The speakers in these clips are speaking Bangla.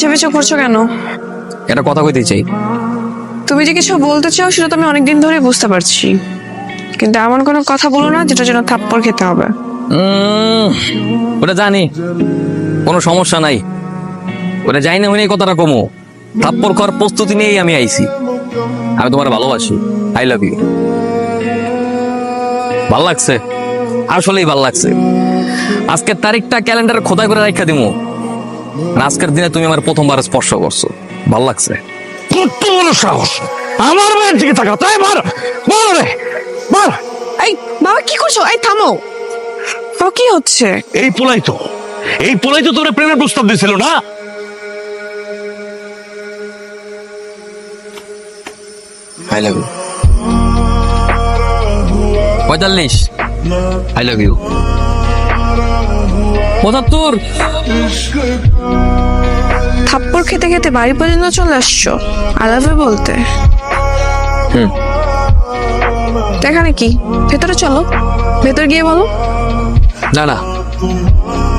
চেপেচে করছো কেন? একটা কথা কইতে চাই। তুমি যে কিছু বলতে চাও সেটা তো আমি অনেকদিন ধরে বুঝতে পারছি, কিন্তু এমন কোনো কথা বলো না যেটা জন্য থাপ্পড় খেতে হবে। ওটা জানি, কোনো সমস্যা নাই। ওটা যাই না হইনি কথাটা কমো। থাপ্পড় খাওয়ার প্রস্তুতি নিয়েই আমি আইছি। আমি তোমার ভালোবাসি, আই লাভ ইউ। ভাল লাগছে, আসলেই ভাল লাগছে। আজকের তারিখটা ক্যালেন্ডারে খোদাই করে রাখা দিমু। আজকের দিনে তুমি আমার প্রথমবার স্পর্শ করছো, ভাল লাগছে। কত বড় সাহস আমার মেয়ের দিকে তাকাও, তাই মার মার রে মার। এই বাবা কি করছো? এই থামো। বাবা কি হচ্ছে? এই পোলাই তো তোমরা প্রেমের প্রস্তাব দিয়েছিল না? I love you. 45, I love you. 75। থাপ্পড় খেতে খেতে বাড়ি পর্যন্ত চলে আসছো আলাদা বলতে। তো এখানে কি? ভেতরে চলো, ভেতর গিয়ে বলো। না না,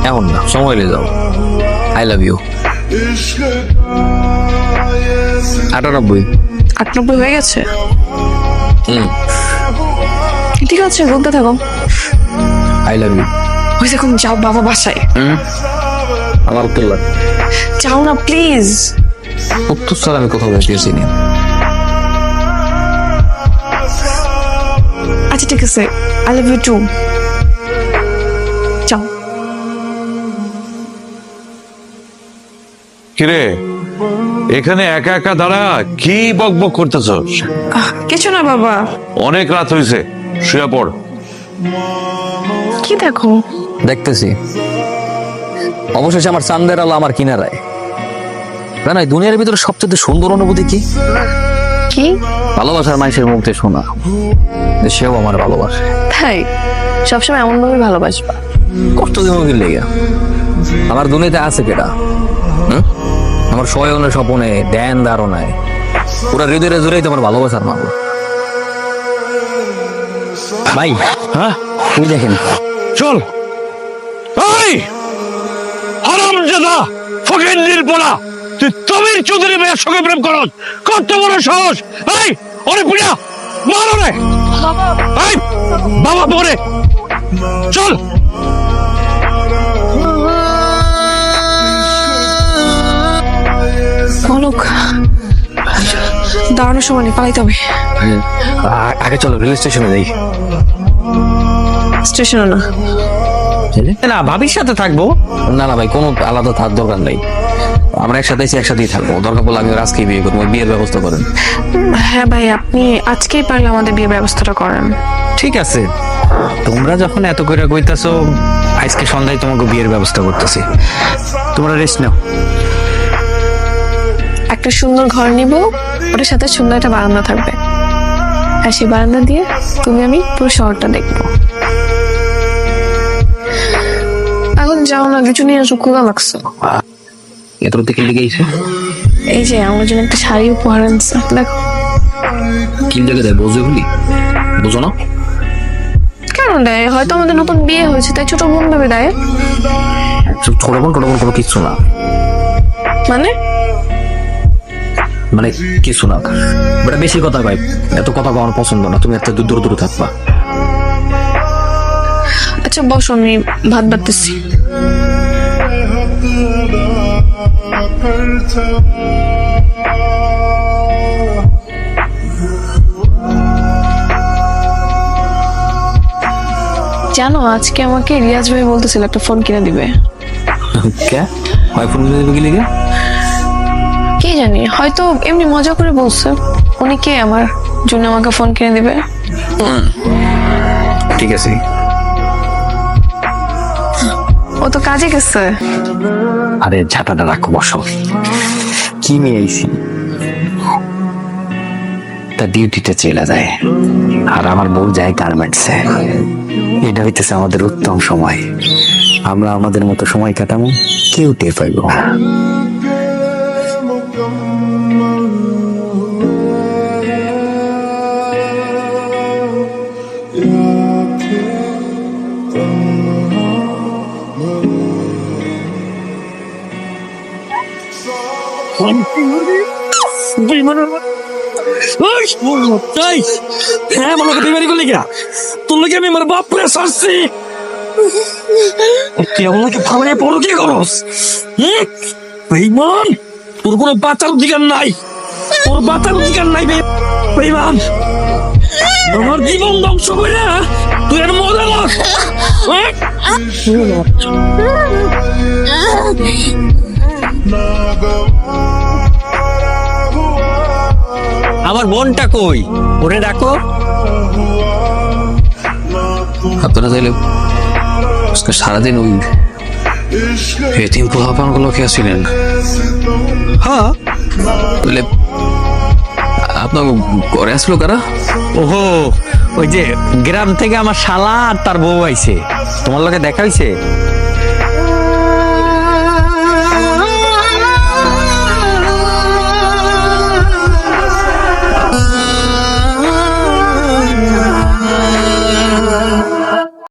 এখন না, সময় নিয়ে যাও। I love you. 98। 98 হয়ে গেছে? হুম। ঠিক আছে, বলতে থাকো। I love you. ওই দেখুন, যাও বাবা বাসায়। আমার উত্তর লাগ। যাও না প্লিজ। উত্তর স্যার আমি কোথাও বেশিয়েছি না। আচ্ছা ঠিক আছে, আই লাভ ইউ টু। যাও। কিরে এখানে একা একা দাঁড়া, কি বকবক করতেছস? কিছু না বাবা। অনেক রাত হয়েছে, শুয়ে পড়। কি দেখো? দেখতেছি অবশেষে আমার চান্দের আলো আমার কিনারায়। জানো এই দুনিয়ার ভিতরে সবচেয়ে সুন্দর অনুভূতি কি? কি? ভালোবাসার মানুষের মুখে শোনা যে সেও আমার ভালোবাসে। তাই সবসময় এমন ভাবে ভালোবাসবা? কষ্ট দিব কি লেগে? আমার দুনিয়াতে আছে কেটা? আমার শয়নে স্বপনে ধ্যান ধারণায় পুরা হৃদয়ের জুড়েই তোমার ভালোবাসার মাগো। ভাই হ্যাঁ তুই দেখেন। চল। এই হারামজাদা ফকিন্নির পোলা, তুই তমির চৌধুরী মেয়ের সঙ্গে প্রেম করস? কত বড় সাহস! এই ওরে পুড়িয়া মারো রে। এই বাবা পরে চল। বলক, দাঁড়ানোর সময় নেই, পালাইতে হবে। আগে চলো রেল স্টেশনে যাই। স্টেশনে না, না ভাবির সাথে থাকবো। না না ভাই, কোনো আলাদা থাকার দরকার নেই। আমরা একসাথে এসে একসাথেই থাকবো। দরকার পড়লে আমি ওর আজকেই বিয়ে করবো, বিয়ের ব্যবস্থা করেন। হ্যাঁ ভাই, আপনি আজকেই পারলে আমাদের বিয়ে ব্যবস্থাটা করেন। ঠিক আছে, তোমরা যখন এত করে কইতাছো, আজকে সন্ধ্যায় তোমাকে বিয়ের ব্যবস্থা করতেছি। তোমরা রেস্ট নাও। একটা সুন্দর ঘর নিব, ওটার সাথে সুন্দর একটা বারান্দা থাকবে, আর সেই বারান্দা দিয়ে তুমি আমি পুরো শহরটা দেখবো। এখন যাও না, কিছু নিয়ে আসো, ক্ষুধা লাগছে। এত থেকে লেগে গেছে। এই যে আমার জন্য একটা শাড়ি উপহার আনছে, দেখো। কি জায়গা দেয় বুঝে বলি? বুঝো না কেন দেয়? হয়তো আমাদের নতুন বিয়ে হয়েছে তাই ছোট বোন ভেবে দেয়। ছোট বোন কোনো কিচ্ছু না। মানে মানে কিছু না, ওটা বেশি কথা ভাই। এত কথা আমার পছন্দ না। তুমি একটা দূর দূর থাকবা। আচ্ছা বসো, আমি ভাত বাড়তেছি। জানো আজকে আমাকে রিয়াজ ভাই বলতেছিল একটা ফোন কিনে দিবে। কে হয় ফোন দিবে কি লিগে? কে জানি, হয়তো এমনি মজা করে বলছে। উনি কে আমার জন্য আমাকে ফোন কিনে দিবে? ঠিক আছে, ও তো কাজে গেছে। আরে ঝাঁটাটা রাখো, বসো। কি নিয়ে আইছি? তার ডিউটিটা চলে যায় আর আমার বউ যায় গার্মেন্টসে। এটা হইতেছে আমাদের উত্তম সময়। আমরা আমাদের মতো সময় কাটাবো, কেউ টের পাইব না। So হ্যাঁ মনে করতে পারি গলি গা তোর লোকে আমি আমার বাপ করে সারছি তুই আমাকে ভাবনে পড়ো কি করস বেঈমান তোর কোনো বাঁচার অধিকার নাই তোর বাঁচার অধিকার নাই বেঈমান আমার জীবন ধ্বংস করে তুই আর মজা লাস আমার বোনটা কই? ওরে ডাকো। আপনারা তাইলে আজকে সারাদিন ওই এতিম পোলাপানগুলো কে ছিলেন? হ্যাঁ, তাহলে আপনার ঘরে আসলো কারা? ওহো, ওই যে গ্রাম থেকে আমার শালা আর তার বউ আইছে, তোমার লগে দেখা হইছে?